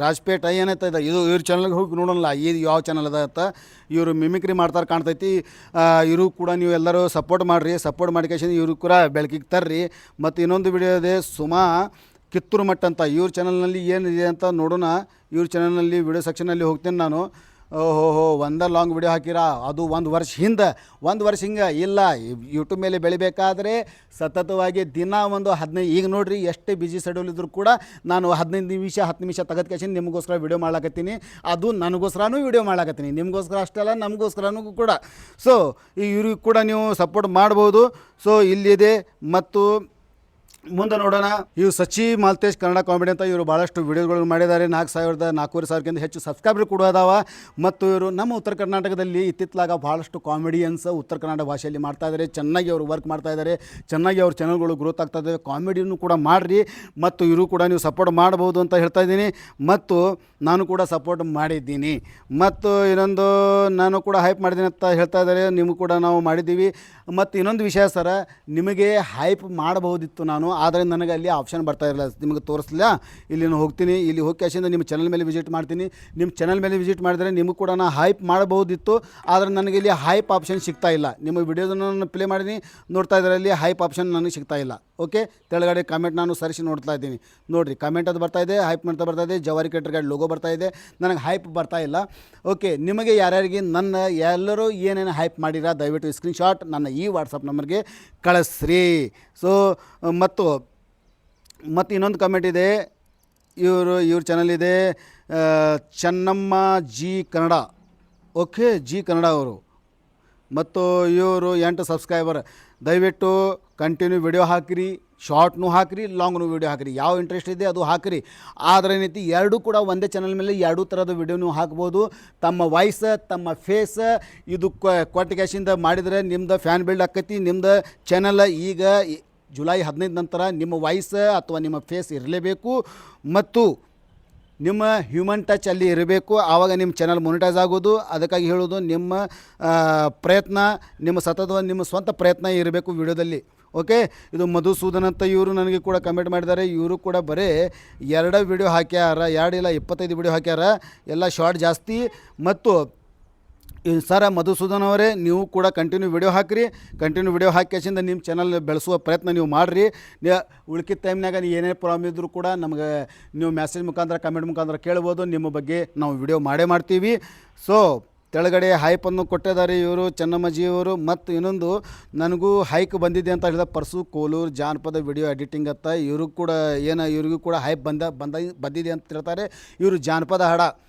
ರಾಜ್ಪೇಟ್ ಏನೈತೆ ಇದೆ, ಇದು ಇವ್ರ ಚಾನಲ್ಗೆ ಹೋಗಿ ನೋಡೋಣ ಇದು ಯಾವ ಚಾನಲ್ ಅದ ಅಂತ. ಇವರು ಮಿಮಿಕ್ರಿ ಮಾಡ್ತಾರೆ ಕಾಣ್ತೈತಿ. ಇವರು ಕೂಡ ನೀವು ಎಲ್ಲರೂ ಸಪೋರ್ಟ್ ಮಾಡಿರಿ. ಸಪೋರ್ಟ್ ಮಾಡಿಕೇಶಿಂದ ಇವರು ಕೂಡ ಬೆಳಕಿಗೆ ತರ್ರಿ. ಮತ್ತು ಇನ್ನೊಂದು ವಿಡಿಯೋ ಇದೆ, ಸುಮಾ ಕಿತ್ತೂರು ಮಠ ಅಂತ. ಇವ್ರ ಚಾನಲ್ನಲ್ಲಿ ಏನಿದೆ ಅಂತ ನೋಡೋಣ. ಇವ್ರ ಚಾನಲ್ನಲ್ಲಿ ವಿಡಿಯೋ ಸೆಕ್ಷನಲ್ಲಿ ಹೋಗ್ತೀನಿ ನಾನು. ಒಂದೇ ಲಾಂಗ್ ವಿಡಿಯೋ ಹಾಕಿರ, ಅದು ಒಂದು ವರ್ಷ ಹಿಂಗೆ ಇಲ್ಲ. ಯೂಟ್ಯೂಬ್ ಮೇಲೆ ಬೆಳಿಬೇಕಾದ್ರೆ ಸತತವಾಗಿ ದಿನ ಒಂದು 15, ಈಗ ನೋಡಿರಿ ಎಷ್ಟೇ ಬಿಜಿ ಶೆಡ್ಯೂಲ್ ಇದ್ದರೂ ಕೂಡ ನಾನು 15 ನಿಮಿಷ 10 ನಿಮಿಷ ತೆಗೆದುಕೇಶನ್ ನಿಮಗೋಸ್ಕರ ವಿಡಿಯೋ ಮಾಡ್ಲಾಕತ್ತೀನಿ. ಅದು ನನಗೋಸ್ಕರನೂ ವಿಡಿಯೋ ಮಾಡ್ಲಾಕತ್ತೀನಿ, ನಿಮಗೋಸ್ಕರ ಅಷ್ಟೇ ಅಲ್ಲ ನಮಗೋಸ್ಕರನೂ ಕೂಡ. ಸೊ ಇವ್ರಿಗೆ ಕೂಡ ನೀವು ಸಪೋರ್ಟ್ ಮಾಡ್ಬೋದು. ಸೊ ಇಲ್ಲಿದೆ. ಮತ್ತು ಮುಂದೆ ನೋಡೋಣ. ಇವು ಸಚಿ ಮಾಲ್ತೇಶ್ ಕನ್ನಡ ಕಾಮಿಡಿ ಅಂತ. ಇವರು ಭಾಳಷ್ಟು ವೀಡಿಯೋಗಳನ್ನು ಮಾಡಿದ್ದಾರೆ. 4,000-4,500ಕ್ಕಿಂತ ಹೆಚ್ಚು ಸಬ್ಸ್ಕ್ರೈಬರ್ ಕೂಡ ಅದಾವ. ಮತ್ತು ಇವರು ನಮ್ಮ ಉತ್ತರ ಕರ್ನಾಟಕದಲ್ಲಿ ಇತ್ತಿತ್ತಲಾಗ ಭಾಳಷ್ಟು ಕಾಮಿಡಿಯನ್ಸ್ ಉತ್ತರ ಕನ್ನಡ ಭಾಷೆಯಲ್ಲಿ ಮಾಡ್ತಾಯಿದ್ದಾರೆ. ಚೆನ್ನಾಗಿ ಅವರು ವರ್ಕ್ ಮಾಡ್ತಾಯಿದ್ದಾರೆ. ಚೆನ್ನಾಗಿ ಅವ್ರ ಚಾನಲ್ಗಳು ಗ್ರೋತ್ ಆಗ್ತಾಯಿದ್ದಾವೆ. ಕಾಮಿಡಿಯನ್ನು ಕೂಡ ಮಾಡಿರಿ. ಮತ್ತು ಇವರು ಕೂಡ ನೀವು ಸಪೋರ್ಟ್ ಮಾಡ್ಬೋದು ಅಂತ ಹೇಳ್ತಾ ಇದ್ದೀನಿ. ಮತ್ತು ನಾನು ಕೂಡ ಸಪೋರ್ಟ್ ಮಾಡಿದ್ದೀನಿ. ಮತ್ತು ಇನ್ನೊಂದು ನಾನು ಕೂಡ ಹೈಪ್ ಮಾಡಿದ್ದೀನಿ ಅಂತ ಹೇಳ್ತಾ ಇದ್ದಾರೆ. ನಿಮಗೂ ಕೂಡ ನಾವು ಮಾಡಿದ್ದೀವಿ. ಮತ್ತು ಇನ್ನೊಂದು ವಿಷಯ ಸರ, ನಿಮಗೆ ಹೈಪ್ ಮಾಡಬಹುದಿತ್ತು ನಾನು, ಆದರೆ ನನಗೆ ಅಲ್ಲಿ ಆಪ್ಷನ್ ಬರ್ತಾ ಇರಲಿಲ್ಲ, ನಿಮಗೆ ತೋರಿಸಲಿಲ್ಲ. ಇಲ್ಲಿ ನಾನು ಹೋಗ್ತೀನಿ. ಇಲ್ಲಿ ಹೋಗಿ ಕ್ಯಾಶಿಂದ ನಿಮ್ಮ ಚಾನಲ್ ಮೇಲೆ ವಿಸಿಟ್ ಮಾಡ್ತೀನಿ. ನಿಮ್ಮ ಚಾನಲ್ ಮೇಲೆ ವಿಸಿಟ್ ಮಾಡಿದರೆ ನಿಮಗೂ ಕೂಡ ನಾನು ಹೈಪ್ ಮಾಡಬಹುದಿತ್ತು. ಆದರೆ ನನಗೆ ಇಲ್ಲಿ ಹೈಪ್ ಆಪ್ಷನ್ ಸಿಗ್ತಾ ಇಲ್ಲ. ನಿಮ್ಮ ವಿಡಿಯೋದನ್ನು ನಾನು ಪ್ಲೇ ಮಾಡಿದ್ದೀನಿ, ನೋಡ್ತಾ ಇದ್ದಾರೆ. ಅಲ್ಲಿ ಹೈಪ್ ಆಪ್ಷನ್ ನನಗೆ ಸಿಗ್ತಾ ಇಲ್ಲ. ಓಕೆ, ತೆಳಗಡೆ ಕಾಮೆಂಟ್ ನಾನು ಸರಿಸಿ ನೋಡ್ತಾ ಇದ್ದೀನಿ. ನೋಡಿರಿ, ಕಾಮೆಂಟ್ ಅದು ಬರ್ತಾ ಇದೆ, ಹೈಪ್ ಮಾಡ್ತಾ ಬರ್ತಾ ಇದೆ. ಜವಾರಿ ಕ್ರಿಯೇಟರ್ ಗೈಡ್ ಲೋಗೋ ಬರ್ತಾ ಇದೆ. ನನಗೆ ಹೈಪ್ ಬರ್ತಾ ಇಲ್ಲ. ಓಕೆ, ನಿಮಗೆ ಯಾರ್ಯಾರಿಗೆ ಎಲ್ಲರೂ ಏನೇನು ಹೈಪ್ ಮಾಡಿರ ದಯವಿಟ್ಟು ಸ್ಕ್ರೀನ್ಶಾಟ್ ನನ್ನ ಈ ವಾಟ್ಸಪ್ ನಂಬರ್ಗೆ ಕಳಿಸ್ರಿ. ಸೊ ಮತ್ತು ಇನ್ನೊಂದು ಕಮೆಂಟ್ ಇದೆ. ಇವ್ರ ಚಾನಲ್ ಇದೆ Chennamma G Kannada. Okay, G Kannada ಅವರು. ಮತ್ತು ಇವರು 8 ಸಬ್ಸ್ಕ್ರೈಬರ್. ದಯವಿಟ್ಟು ಕಂಟಿನ್ಯೂ ವಿಡಿಯೋ ಹಾಕಿರಿ, ಶಾರ್ಟ್ನೂ ಹಾಕಿರಿ, ಲಾಂಗ್ನೂ ವಿಡಿಯೋ ಹಾಕಿರಿ. ಯಾವ ಇಂಟ್ರೆಸ್ಟ್ ಇದೆ ಅದು ಹಾಕಿರಿ. ಆದರೆ ಏನೈತಿ, ಎರಡೂ ಕೂಡ ಒಂದೇ ಚಾನಲ್ ಮೇಲೆ ಎರಡೂ ಥರದ ವಿಡಿಯೋ ನೀವು ಹಾಕ್ಬೋದು. ತಮ್ಮ ವಾಯ್ಸ್, ತಮ್ಮ ಫೇಸ್ ಇದು ಕೊಟ್ಟ ಕ್ಯಾಶಿಂದ ಮಾಡಿದರೆ ನಿಮ್ದು ಫ್ಯಾನ್ ಬಿಲ್ಡ್ ಆಕೈತಿ. ನಿಮ್ದು ಚಾನಲ್ ಈಗ ಜುಲೈ 15 ನಂತರ ನಿಮ್ಮ ವಾಯ್ಸ್ ಅಥವಾ ನಿಮ್ಮ ಫೇಸ್ ಇರಲೇಬೇಕು. ಮತ್ತು ನಿಮ್ಮ ಹ್ಯೂಮನ್ ಟಚ್ ಅಲ್ಲಿ ಇರಬೇಕು, ಆವಾಗ ನಿಮ್ಮ ಚಾನಲ್ ಮೊನಿಟೈಸ್ ಆಗೋದು. ಅದಕ್ಕಾಗಿ ಹೇಳೋದು ನಿಮ್ಮ ಪ್ರಯತ್ನ, ನಿಮ್ಮ ಸತತ ನಿಮ್ಮ ಸ್ವಂತ ಪ್ರಯತ್ನ ಇರಬೇಕು ವಿಡಿಯೋದಲ್ಲಿ. ಓಕೆ, ಇದು ಮಧುಸೂದನ್ ಅಂತ ಇವರು ನನಗೆ ಕೂಡ ಕಮೆಂಟ್ ಮಾಡಿದ್ದಾರೆ. ಇವರು ಕೂಡ ಬರೀ 2 ವಿಡಿಯೋ ಹಾಕ್ಯಾರ, 2 ಇಲ್ಲ 25 ವಿಡಿಯೋ ಹಾಕ್ಯಾರ, ಎಲ್ಲ ಶಾರ್ಟ್ ಜಾಸ್ತಿ. ಮತ್ತು ಸರ ಮಧುಸೂದನ್ ಅವರೇ, ನೀವು ಕೂಡ ಕಂಟಿನ್ಯೂ ವಿಡಿಯೋ ಹಾಕಿರಿ, ಕಂಟಿನ್ಯೂ ವಿಡಿಯೋ ಹಾಕಿಸಿಂದ ನಿಮ್ಮ ಚಾನಲ್ ಬೆಳೆಸುವ ಪ್ರಯತ್ನ ನೀವು ಮಾಡಿರಿ. ಉಳ್ಕಿದ ಟೈಮ್ನಾಗ ಏನೇ ಪ್ರಾಬ್ಲಮ್ ಇದ್ದರೂ ಕೂಡ ನಮಗೆ ನೀವು ಮೆಸೇಜ್ ಮುಖಾಂತರ ಕಮೆಂಟ್ ಮುಖಾಂತರ ಕೇಳ್ಬೋದು. ನಿಮ್ಮ ಬಗ್ಗೆ ನಾವು ವಿಡಿಯೋ ಮಾಡೇ ಮಾಡ್ತೀವಿ. ಸೊ ತೆಳಗಡೆ ಹೈಪನ್ನು ಕೊಟ್ಟಿದ್ದಾರೆ ಇವರು ಚೆನ್ನಮ್ಮಜಿಯವರು. ಮತ್ತು ಇನ್ನೊಂದು ನನಗೂ ಹೈಕ್ ಬಂದಿದೆ ಅಂತ ಹೇಳಿದ ಪರ್ಸು ಕೋಲೂರು ಜಾನಪದ ವಿಡಿಯೋ ಎಡಿಟಿಂಗ್ ಅಂತ ಇವರು ಕೂಡ ಇವ್ರಿಗೂ ಕೂಡ ಹೈಪ್ ಬಂದಿದೆ ಅಂತ ಹೇಳ್ತಾರೆ. ಇವರು ಜಾನಪದ ಹಾಡ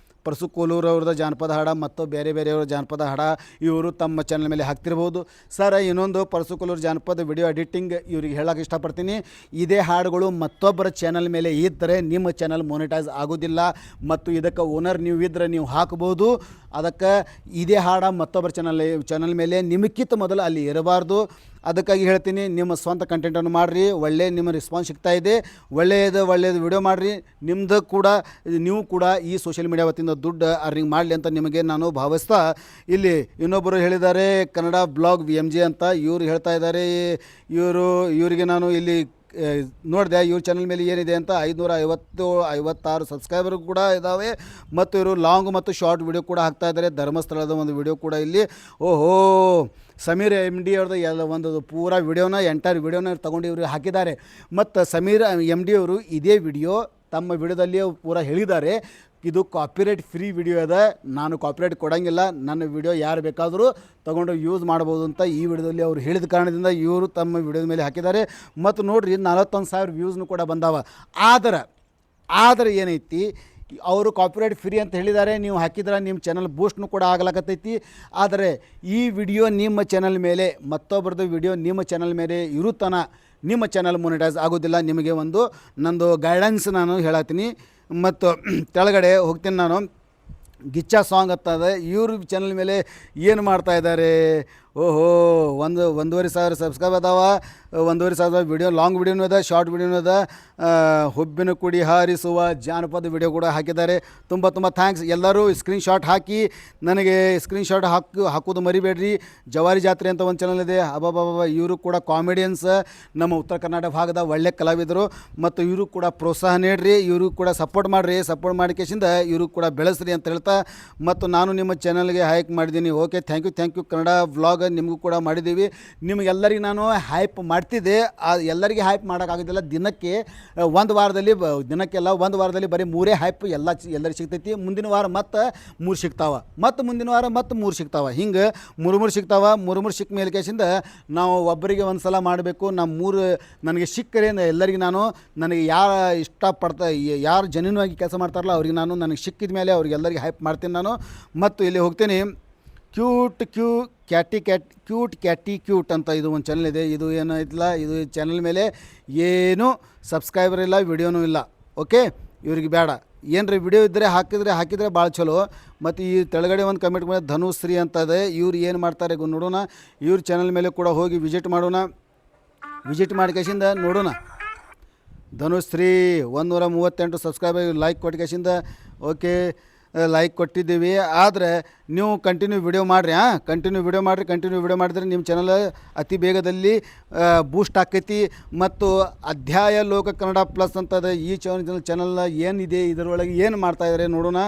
ಪರ್ಸು ಕೋಲೂರು ಅವ್ರದ್ದು ಜಾನಪದ ಹಾಡ ಮತ್ತು ಬೇರೆ ಬೇರೆಯವ್ರ ಜಾನಪದ ಹಾಡ ಇವರು ತಮ್ಮ ಚಾನಲ್ ಮೇಲೆ ಹಾಕ್ತಿರ್ಬೋದು. ಸರ್ ಇನ್ನೊಂದು ಪರ್ಸು ಕೋಲೂರು ಜಾನಪದ ವಿಡಿಯೋ ಎಡಿಟಿಂಗ್ ಇವ್ರಿಗೆ ಹೇಳೋಕೆ ಇಷ್ಟಪಡ್ತೀನಿ, ಇದೇ ಹಾಡುಗಳು ಮತ್ತೊಬ್ಬರ ಚಾನಲ್ ಮೇಲೆ ಇದ್ದರೆ ನಿಮ್ಮ ಚಾನಲ್ ಮೊನಿಟೈಸ್ ಆಗೋದಿಲ್ಲ. ಮತ್ತು ಇದಕ್ಕೆ ಓನರ್ ನೀವು ಇದ್ದರೆ ನೀವು ಹಾಕ್ಬೋದು. ಅದಕ್ಕೆ ಇದೇ ಹಾಡ ಮತ್ತೊಬ್ಬರ ಚಾನಲ್ ಮೇಲೆ ನಿಮಗಿಂತ ಮೊದಲು ಅಲ್ಲಿ ಇರಬಾರ್ದು. ಅದಕ್ಕಾಗಿ ಹೇಳ್ತೀನಿ, ನಿಮ್ಮ ಸ್ವಂತ ಕಂಟೆಂಟನ್ನು ಮಾಡಿರಿ, ಒಳ್ಳೆ ನಿಮ್ಮ ರೆಸ್ಪಾನ್ಸ್ ಸಿಗ್ತಾ ಇದೆ, ಒಳ್ಳೆಯದು ವಿಡಿಯೋ ಮಾಡಿರಿ. ನಿಮ್ಮದು ಕೂಡ ನೀವು ಕೂಡ ಈ ಸೋಷಿಯಲ್ ಮೀಡಿಯಾ ವತಿಯಿಂದ ದುಡ್ಡು ಅರ್ನಿಂಗ್ ಮಾಡಲಿ ಅಂತ ನಿಮಗೆ ನಾನು ಭಾವಿಸ್ತಾ, ಇಲ್ಲಿ ಇನ್ನೊಬ್ಬರು ಹೇಳಿದ್ದಾರೆ ಕನ್ನಡ ಬ್ಲಾಗ್ VMJ ಅಂತ ಇವರು ಹೇಳ್ತಾ ಇದ್ದಾರೆ. ಇವರಿಗೆ ನಾನು ಇಲ್ಲಿ ನೋಡಿದೆ ಇವ್ರ ಚಾನಲ್ ಮೇಲೆ ಏನಿದೆ ಅಂತ 556 ಸಬ್ಸ್ಕ್ರೈಬರ್ ಕೂಡ ಇದ್ದಾವೆ. ಮತ್ತು ಇವರು ಲಾಂಗ್ ಮತ್ತು ಶಾರ್ಟ್ ವಿಡಿಯೋ ಕೂಡ ಹಾಕ್ತಾ ಇದ್ದಾರೆ. ಧರ್ಮಸ್ಥಳದ ಒಂದು ವಿಡಿಯೋ ಕೂಡ ಇಲ್ಲಿ ಓಹೋ ಸಮೀರ್ MD ಅವ್ರದ್ದು ಎಲ್ಲ ಒಂದು ಪೂರಾ ವಿಡಿಯೋನ ಎಂಟೈರ್ ವಿಡಿಯೋನ ತೊಗೊಂಡು ಇವರು ಹಾಕಿದ್ದಾರೆ. ಮತ್ತು ಸಮೀರ್ MD ಅವರು ಇದೇ ವಿಡಿಯೋ ತಮ್ಮ ವಿಡಿಯೋದಲ್ಲಿ ಪೂರಾ ಹೇಳಿದ್ದಾರೆ, ಇದು ಕಾಪಿರೈಟ್ ಫ್ರೀ ವಿಡಿಯೋ ಅದ, ನಾನು ಕಾಪಿರೈಟ್ ಕೊಡೋಂಗಿಲ್ಲ, ನನ್ನ ವಿಡಿಯೋ ಯಾರು ಬೇಕಾದರೂ ತೊಗೊಂಡು ಯೂಸ್ ಮಾಡ್ಬೋದು ಅಂತ ಈ ವಿಡಿಯೋದಲ್ಲಿ ಅವರು ಹೇಳಿದ ಕಾರಣದಿಂದ ಇವರು ತಮ್ಮ ವಿಡಿಯೋದ ಮೇಲೆ ಹಾಕಿದ್ದಾರೆ. ಮತ್ತು ನೋಡಿರಿ 41,000 ವ್ಯೂಸ್ನು ಕೂಡ ಬಂದಾವ. ಆದರೆ ಏನೈತಿ, ಅವರು ಕಾಪಿರೈಟ್ ಫ್ರೀ ಅಂತ ಹೇಳಿದ್ದಾರೆ, ನೀವು ಹಾಕಿದ್ರೆ ನಿಮ್ಮ ಚಾನಲ್ ಬೂಸ್ಟ್ನು ಕೂಡ ಆಗಲಾಕತ್ತೈತಿ. ಆದರೆ ಈ ವಿಡಿಯೋ ನಿಮ್ಮ ಚಾನಲ್ ಮೇಲೆ, ಮತ್ತೊಬ್ಬರದ್ದು ವಿಡಿಯೋ ನಿಮ್ಮ ಚಾನಲ್ ಮೇಲೆ ಇರುತ್ತಾನ ನಿಮ್ಮ ಚಾನಲ್ ಮೊನಿಟೈಸ್ ಆಗೋದಿಲ್ಲ. ನಿಮಗೆ ಒಂದು ನಂದು ಗೈಡೆನ್ಸ್ ನಾನು ಹೇಳತ್ತೀನಿ. ಮತ್ತು ಕೆಳಗಡೆ ಹೋಗ್ತೀನಿ ನಾನು, ಗಿಚ್ಚಾ ಸಾಂಗ್ ಅಂತದೆ ಇವ್ರ ಚಾನಲ್ ಮೇಲೆ ಏನು ಮಾಡ್ತಾಯಿದ್ದಾರೆ. ಓಹೋ 1,500 ಸಬ್ಸ್ಕ್ರೈಬ್ ಅದಾವ, 1,500 ವಿಡಿಯೋ, ಲಾಂಗ್ ವಿಡಿಯೋನೂ ಅದ, ಶಾರ್ಟ್ ವಿಡಿಯೋನೂ ಅದ. ಹುಬ್ಬಿನ ಕುಡಿ ಹಾರಿಸುವ ಜಾನಪದ ವಿಡಿಯೋ ಕೂಡ ಹಾಕಿದ್ದಾರೆ. ತುಂಬ ಥ್ಯಾಂಕ್ಸ್. ಎಲ್ಲರೂ ಸ್ಕ್ರೀನ್ಶಾಟ್ ಹಾಕಿ ನನಗೆ ಸ್ಕ್ರೀನ್ಶಾಟ್ ಹಾಕೋದು ಮರಿಬೇಡ್ರಿ. ಜವಾರಿ ಜಾತ್ರೆ ಅಂತ ಒಂದು ಚಾನಲ್ ಇದೆ, ಅಬ್ಬಬ್ಬ ಇವರು ಕೂಡ ಕಾಮಿಡಿಯನ್ಸ್, ನಮ್ಮ ಉತ್ತರ ಕರ್ನಾಟಕ ಭಾಗದ ಒಳ್ಳೆ ಕಲಾವಿದರು. ಮತ್ತು ಇವರು ಕೂಡ ಪ್ರೋತ್ಸಾಹ ನೀಡ್ರಿ, ಇವರು ಕೂಡ ಸಪೋರ್ಟ್ ಮಾಡಿರಿ, ಸಪೋರ್ಟ್ ಮಾಡಿಕೆಸಿಂದ ಇವರು ಕೂಡ ಬೆಳೆಸ್ರಿ ಅಂತ ಹೇಳ್ತಾ, ಮತ್ತು ನಾನು ನಿಮ್ಮ ಚಾನಲ್ಗೆ ಹೈಕ್ ಮಾಡಿದ್ದೀನಿ. Okay, thank you. Kannada vlog ನಿಮಗೂ ಕೂಡ ಮಾಡಿದ್ದೀವಿ. ನಿಮಗೆಲ್ಲರಿಗೆ ನಾನು ಹೈಪ್ ಮಾಡ್ತಿದ್ದೆ, ಎಲ್ಲರಿಗೆ ಹೈಪ್ ಮಾಡೋಕ್ಕಾಗೋದಿಲ್ಲ. ದಿನಕ್ಕೆ ಒಂದು ವಾರದಲ್ಲಿ ಬರೀ 3 ಹೈಪ್ ಎಲ್ಲರಿಗೆ ಸಿಗ್ತೈತಿ. ಮುಂದಿನ ವಾರ ಮತ್ತು 3 ಸಿಗ್ತಾವ, ಮತ್ತು ಮುಂದಿನ ವಾರ ಮತ್ತು 3 ಸಿಗ್ತಾವ. ಹಿಂಗೆ 3 ಸಿಗ್ತಾವ. 3 ಸಿಕ್ಕ ಮೇಲೆ ಕೇಸಿಂದ ನಾವು ಒಬ್ಬರಿಗೆ ಒಂದು ಸಲ ಮಾಡಬೇಕು. ನನಗೆ ಸಿಕ್ಕರೆ ಎಲ್ಲರಿಗೆ ನನಗೆ ಯಾರು ಇಷ್ಟಪಡ್ತಾ, ಯಾರು ಜೆನ್ಯೂನಾಗಿ ಕೆಲಸ ಮಾಡ್ತಾರಲ್ಲ ಅವ್ರಿಗೆ ನನಗೆ ಸಿಕ್ಕಿದ ಮೇಲೆ ಅವ್ರಿಗೆಲ್ಲರಿಗೆ ಹೈಪ್ ಮಾಡ್ತೀನಿ ನಾನು. ಮತ್ತು ಇಲ್ಲಿ ಹೋಗ್ತೀನಿ, ಕ್ಯೂಟ್ ಕ್ಯಾಟಿ ಅಂತ ಇದು ಒಂದು ಚಾನಲ್ ಇದೆ. ಇದು ಏನೂ ಇಲ್ಲ, ಇದು ಚಾನಲ್ ಮೇಲೆ ಏನೂ ಸಬ್ಸ್ಕ್ರೈಬರ್ ಇಲ್ಲ, ವಿಡಿಯೋನೂ ಇಲ್ಲ. ಓಕೆ, ಇವ್ರಿಗೆ ಬೇಡ. ಏನರ ವಿಡಿಯೋ ಇದ್ದರೆ ಹಾಕಿದರೆ ಭಾಳ ಚಲೋ. ಮತ್ತು ಈ ತೆಳಗಡೆ ಒಂದು ಕಮೆಂಟ್ ಮೇಲೆ ಧನುಶ್ರೀ ಅಂತ ಇದೆ, ಇವ್ರು ಏನು ಮಾಡ್ತಾರೆ ನೋಡೋಣ. ಇವ್ರ ಚಾನಲ್ ಮೇಲೆ ಕೂಡ ಹೋಗಿ ವಿಸಿಟ್ ಮಾಡಿಕೆಸಿಂದ ನೋಡೋಣ. ಧನುಶ್ರೀ 138 ಸಬ್ಸ್ಕ್ರೈಬರ್, ಲೈಕ್ ಕೊಟ್ಟಿಗೆಸಿಂದ ಓಕೆ ಲೈಕ್ ಕೊಟ್ಟಿದ್ದೀವಿ. ಆದರೆ ನೀವು ಕಂಟಿನ್ಯೂ ವಿಡಿಯೋ ಮಾಡಿರಿ, ಕಂಟಿನ್ಯೂ ವಿಡಿಯೋ ಮಾಡಿದ್ರೆ ನಿಮ್ಮ ಚಾನಲ್ ಅತಿ ಬೇಗದಲ್ಲಿ ಬೂಸ್ಟ್ ಆಕೈತಿ. ಮತ್ತು ಅಧ್ಯಾಯ ಲೋಕ ಕನ್ನಡ ಪ್ಲಸ್ ಅಂತದೆ ಈ ಚಾನಲ್ ಏನಿದೆ, ಇದರೊಳಗೆ ಏನು ಮಾಡ್ತಾಯಿದ್ದಾರೆ ನೋಡೋಣ.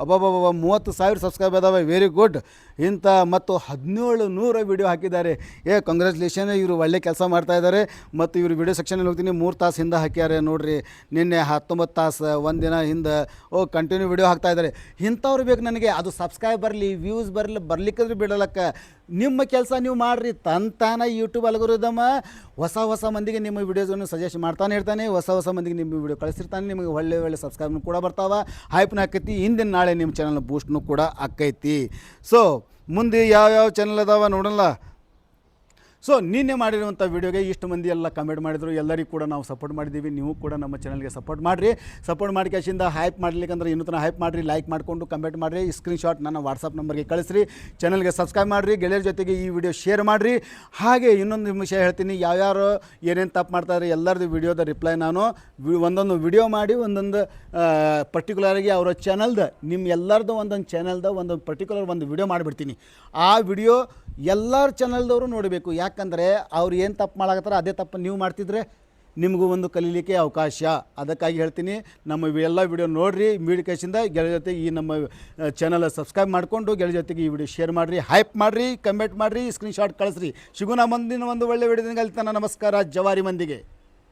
ಅಬ್ಬಬ್ಬ 30,000 ಸಬ್ಸ್ಕ್ರೈಬ್ ಅದಾವೆ, ವೆರಿ ಗುಡ್. ಇಂಥ ಮತ್ತು 1,700 ವಿಡಿಯೋ ಹಾಕಿದ್ದಾರೆ. ಕಂಗ್ರ್ಯಾಚುಲೇಷನ್, ಇವರು ಒಳ್ಳೆ ಕೆಲಸ ಮಾಡ್ತಾಯಿದ್ದಾರೆ. ಮತ್ತು ಇವರು ವಿಡಿಯೋ ಸೆಕ್ಷನಲ್ಲಿ ಹೋಗ್ತೀನಿ, 3 ತಾಸು ಹಿಂದೆ ಹಾಕ್ಯಾರೆ ನೋಡಿರಿ. ನಿನ್ನೆ 19 ತಾಸು ಒಂದಿನ ಹಿಂದೆ ಕಂಟಿನ್ಯೂ ವಿಡಿಯೋ ಹಾಕ್ತಾಯಿದ್ದಾರೆ. ಇಂಥವ್ರು ಬೇಕು ನನಗೆ. ಅದು ಸಬ್ಸ್ಕ್ರೈಬ್ ಬರಲಿ, ವ್ಯೂಸ್ ಬರ್ಲಿಕ್ಕಾದ್ರೆ ಬಿಡಲಕ್ಕ, ನಿಮ್ಮ ಕೆಲಸ ನೀವು ಮಾಡಿರಿ. ತಂತಾನ ಯೂಟ್ಯೂಬ್ ಅಲ್ಗೋರಿದಮ್ ಹೊಸ ಮಂದಿಗೆ ನಿಮ್ಮ ವಿಡಿಯೋಸನ್ನು ಸಜೆಸ್ಟ್ ಮಾಡ್ತಾನೆ ಇರ್ತಾನೆ, ಹೊಸ ಮಂದಿಗೆ ನಿಮ್ಮ ವಿಡಿಯೋ ಕಳಿಸಿರ್ತಾನೆ. ನಿಮಗೆ ಒಳ್ಳೆ ಸಬ್ಸ್ಕ್ರೈಬ್ನು ಕೂಡ ಬರ್ತಾವೆ, ಹೈಪ್ನ ಆಕೈತಿ. ಹಿಂದಿನ ನಾಳೆ ನಿಮ್ಮ ಚಾನಲ್ ಬೂಸ್ಟ್ನು ಕೂಡ ಆಕೈತಿ. ಸೊ ಮುಂದೆ ಯಾವ ಚಾನಲ್ ಅದಾವ ನೋಡೋಣ. ಸೊ ನಿನ್ನೆ ಮಾಡಿರುವಂಥ ವಿಡಿಯೋಗೆ ಇಷ್ಟು ಮಂದಿ ಎಲ್ಲ ಕಮೆಂಟ್ ಮಾಡಿದ್ರು, ಎಲ್ಲರಿಗೂ ಕೂಡ ನಾವು ಸಪೋರ್ಟ್ ಮಾಡಿದ್ದೀವಿ. ನೀವು ಕೂಡ ನಮ್ಮ ಚಾನಲ್ಗೆ ಸಪೋರ್ಟ್ ಮಾಡಿರಿ. ಸಪೋರ್ಟ್ ಮಾಡಿ ಕ್ಯಾಶಿಂದ ಹೈಪ್ ಮಾಡಲಿಕ್ಕಂದ್ರೆ ಇನ್ನೂ ತನಕ ಹೈಪ್ ಮಾಡಿರಿ, ಲೈಕ್ ಮಾಡಿಕೊಂಡು ಕಮೆಂಟ್ ಮಾಡಿರಿ, ಸ್ಕ್ರೀನ್ಶಾಟ್ ನನ್ನ ವಾಟ್ಸಪ್ ನಂಬರ್ಗೆ ಕಳಿಸ್ರಿ, ಚಾನಲ್ಗೆ ಸಬ್ಸ್ಕ್ರೈಬ್ ಮಾಡಿರಿ, ಗೆಳೆಯರ ಜೊತೆಗೆ ಈ ವಿಡಿಯೋ ಶೇರ್ ಮಾಡಿರಿ. ಹಾಗೆ ಇನ್ನೊಂದು ವಿಷಯ ಹೇಳ್ತೀನಿ, ಯಾವ್ಯಾರು ಏನೇನು ತಪ್ಪು ಮಾಡ್ತಾರೆ ಎಲ್ಲರದ್ದು ವಿಡಿಯೋದ ರಿಪ್ಲೈ ನಾನು ಒಂದೊಂದು ವಿಡಿಯೋ ಮಾಡಿ ಒಂದೊಂದು ಪರ್ಟಿಕ್ಯುಲರಾಗಿ ಅವರ ಚಾನಲ್ದು ನಿಮ್ಮ ಎಲ್ಲರದ್ದು ಒಂದೊಂದು ಚಾನಲ್ದ ಒಂದು ಪರ್ಟಿಕ್ಯುಲರ್ ಒಂದು ವಿಡಿಯೋ ಮಾಡಿಬಿಡ್ತೀನಿ. ಆ ವಿಡಿಯೋ ಎಲ್ಲರ ಚಾನಲ್ದವರು ನೋಡಬೇಕು. ಯಾಕಂದರೆ ಅವ್ರು ಏನು ತಪ್ಪು ಮಾಡಾಕತ್ತಾರ ಅದೇ ತಪ್ಪು ನೀವು ಮಾಡ್ತಿದ್ರೆ ನಿಮಗೂ ಒಂದು ಕಲೀಲಿಕ್ಕೆ ಅವಕಾಶ. ಅದಕ್ಕಾಗಿ ಹೇಳ್ತೀನಿ, ನಮ್ಮ ಎಲ್ಲ ವಿಡಿಯೋ ನೋಡಿರಿ, ಮೀಡಿಯೇಷನ್ದ ಗೆಳೆಯ ಜೊತೆ ಈ ನಮ್ಮ ಚಾನಲ್ ಸಬ್ಸ್ಕ್ರೈಬ್ ಮಾಡಿಕೊಂಡು ಗೆಳೆಯ ಜೊತೆಗೆ ಈ ವಿಡಿಯೋ ಶೇರ್ ಮಾಡಿರಿ, ಹೈಪ್ ಮಾಡಿರಿ, ಕಮೆಂಟ್ ಮಾಡಿರಿ, ಸ್ಕ್ರೀನ್ಶಾಟ್ ಕಳಿಸ್ರಿ. ಸಿಗೋಣ ಮುಂದಿನ ಒಂದು ಒಳ್ಳೆ ವಿಡಿಯೋದಿಂದ. ನಮಸ್ಕಾರ ಜವಾರಿ ಮಂದಿಗೆ.